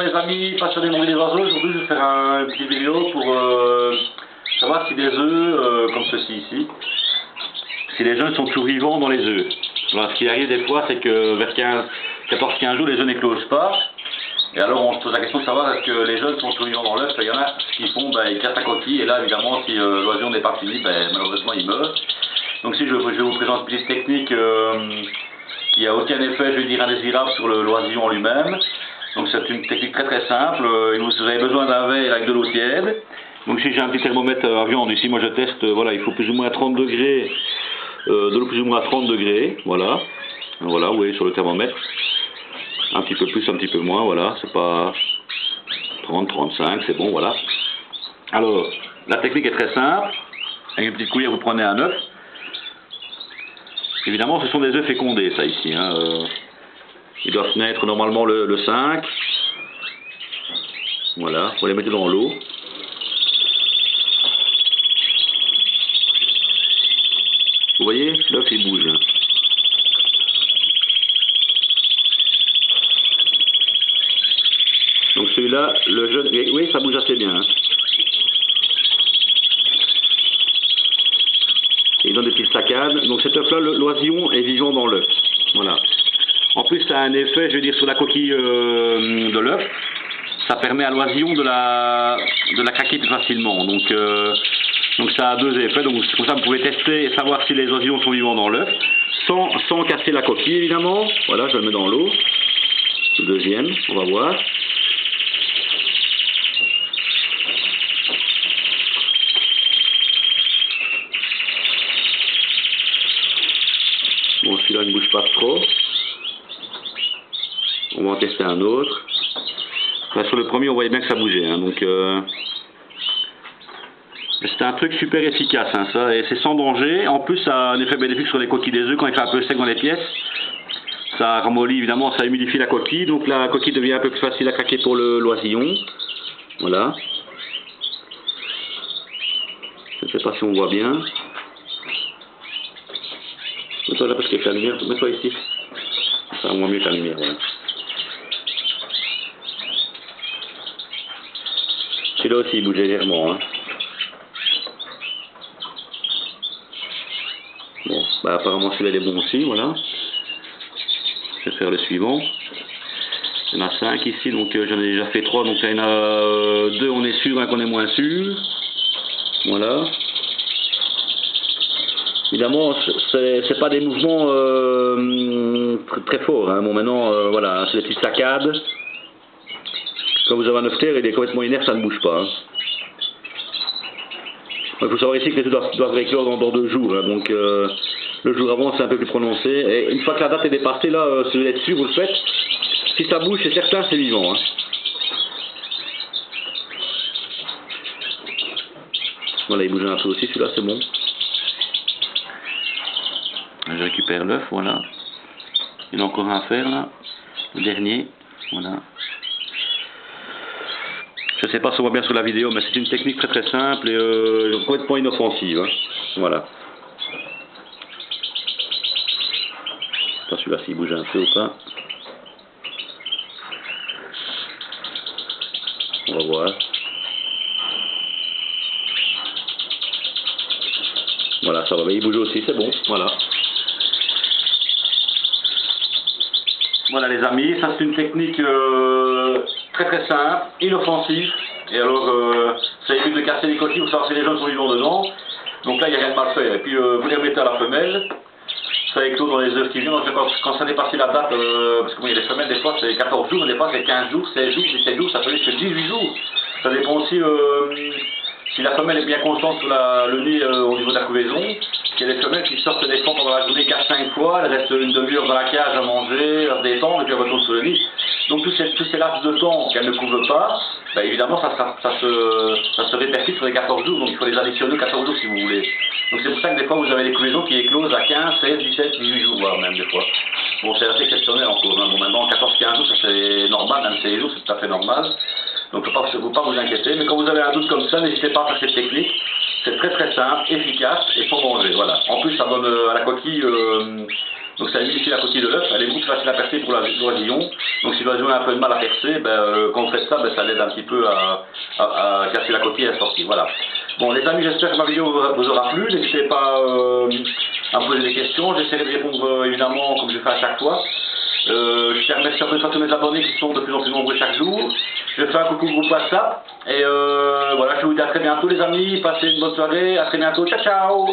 les amis passionnés de des oiseaux, aujourd'hui je vais faire une petite vidéo pour savoir si des œufs comme ceux-ci ici, si les jeunes sont toujours vivants dans les œufs. Alors, ce qui arrive des fois, c'est que vers 14-15 jours, les œufs n'éclosent pas. Et alors on se pose la question de savoir est-ce que les jeunes sont toujours vivants dans l'œuf. Il y en a ce qu'ils font, ils cassent la coquille et là évidemment si l'oisillon n'est pas fini, malheureusement il meurt. Donc si je vous présente une petite technique qui n'a aucun effet, je vais dire, indésirable sur l'oisillon en lui-même. Donc c'est une technique très très simple. Vous avez besoin d'un verre avec de l'eau tiède. Donc si j'ai un petit thermomètre à viande ici, moi je teste, voilà, il faut plus ou moins à 30 degrés, de l'eau plus ou moins à 30 degrés, voilà. Voilà, vous voyez sur le thermomètre. Un petit peu plus, un petit peu moins, voilà, c'est pas 30, 35, c'est bon, voilà. Alors, la technique est très simple. Avec une petite cuillère, vous prenez un œuf. Évidemment, ce sont des œufs fécondés, ça ici. Ils doivent naître normalement le 5. Voilà, vous les mettez dans l'eau. Vous voyez, l'œuf il bouge. Donc celui-là, le jeune, oui, ça bouge assez bien. Il donne des petites saccades. Donc cet œuf-là, l'oisillon est vivant dans l'œuf. Voilà. En plus, ça a un effet, je veux dire, sur la coquille de l'œuf. Ça permet à l'oisillon de la craquer plus facilement. Donc ça a deux effets. Donc c'est pour ça que vous pouvez tester et savoir si les oisillons sont vivants dans l'œuf, sans casser la coquille évidemment. Voilà, je le mets dans l'eau. Le deuxième, on va voir. Bon, celui-là ne bouge pas trop. On va en tester un autre. Là, sur le premier, on voyait bien que ça bougeait. C'est un truc super efficace, ça, et c'est sans danger. En plus, ça a un effet bénéfique sur les coquilles des œufs quand il fait un peu sec dans les pièces. Ça ramollit, évidemment, ça humidifie la coquille. Donc la coquille devient un peu plus facile à craquer pour l'oisillon. Voilà. Je ne sais pas si on voit bien. Mets-toi là parce qu'il y a la lumière. Mets-toi ici. Ça on voit mieux que la lumière. Voilà. Celui-là aussi il bouge légèrement. Bon, apparemment celui-là est bon aussi. Voilà. Je vais faire le suivant. Il y en a 5 ici, donc j'en ai déjà fait 3. Donc il y en a 2 on est sûr, un qu'on est moins sûr. Voilà. Évidemment, c'est pas des mouvements très forts. Bon, maintenant, voilà, c'est des petites saccades. Quand vous avez un œuf clair, il est complètement inerte, ça ne bouge pas. Il faut savoir ici que les œufs doivent éclore dans 2 jours. Donc, le jour avant, c'est un peu plus prononcé. Et une fois que la date est dépassée, là, si vous êtes sûr, vous le faites. Si ça bouge, c'est certain, c'est vivant. Voilà, il bouge un peu aussi, celui-là, c'est bon. Je récupère l'œuf, voilà. Il y en a encore un à faire là. Le dernier, voilà. Je ne sais pas si on voit bien sur la vidéo, mais c'est une technique très très simple et complètement inoffensive. Voilà. Pas celui-là s'il bouge un peu ou pas. On va voir. Voilà, ça va, il bouge aussi, c'est bon, voilà. Voilà les amis, ça c'est une technique très très simple, inoffensive. Et alors, ça évite de casser les coquilles, vous savez si les jeunes sont vivants dedans. Donc là, il n'y a rien de mal fait. Et puis vous les remettez à la femelle, ça éclot dans les œufs qui viennent. Donc, quand ça dépasse la date, parce que bon, il y a des femelles, des fois c'est 14 jours, des fois c'est 15 jours, 16 jours, 17 jours, ça peut aller jusqu'à 18 jours. Ça dépend aussi si la femelle est bien constante sur le nid au niveau de la couvaison. Il y a des femelles qui sortent des fois pendant la journée 4-5 fois, elles restent une demi-heure dans la cage à manger, à se détendre et puis elles retournent sur le nid. Donc tous ces laps de temps qu'elles ne couvrent pas, évidemment ça se répercute sur les 14 jours, donc il faut les additionner 14 jours si vous voulez. Donc c'est pour ça que des fois vous avez des couvaisons qui éclosent à 15, 16, 17, 18 jours, voire même des fois. Bon, c'est assez exceptionnel encore. Bon, maintenant 14-15 jours, ça c'est normal, même 16 jours c'est tout à fait normal. Donc il ne faut pas vous inquiéter, mais quand vous avez un doute comme ça, n'hésitez pas à faire cette technique. C'est très très simple, efficace et sans danger. Voilà. En plus, ça donne à la coquille Donc ça humidifie la coquille de l'œuf, elle est beaucoup plus facile à percer pour l'oisillon. Donc si l'oisillon a un peu de mal à percer, quand vous faites ça, ça l'aide un petit peu à casser la coquille et à sortir. Voilà. Bon les amis, j'espère que ma vidéo vous aura plu. N'hésitez pas à me poser des questions. J'essaierai de répondre évidemment comme je fais à chaque fois. Je tiens à remercier encore une fois tous mes abonnés qui sont de plus en plus nombreux chaque jour. Je fais un coucou au groupe WhatsApp. Et voilà, je vous dis à très bientôt les amis. Passez une bonne soirée. À très bientôt. Ciao ciao.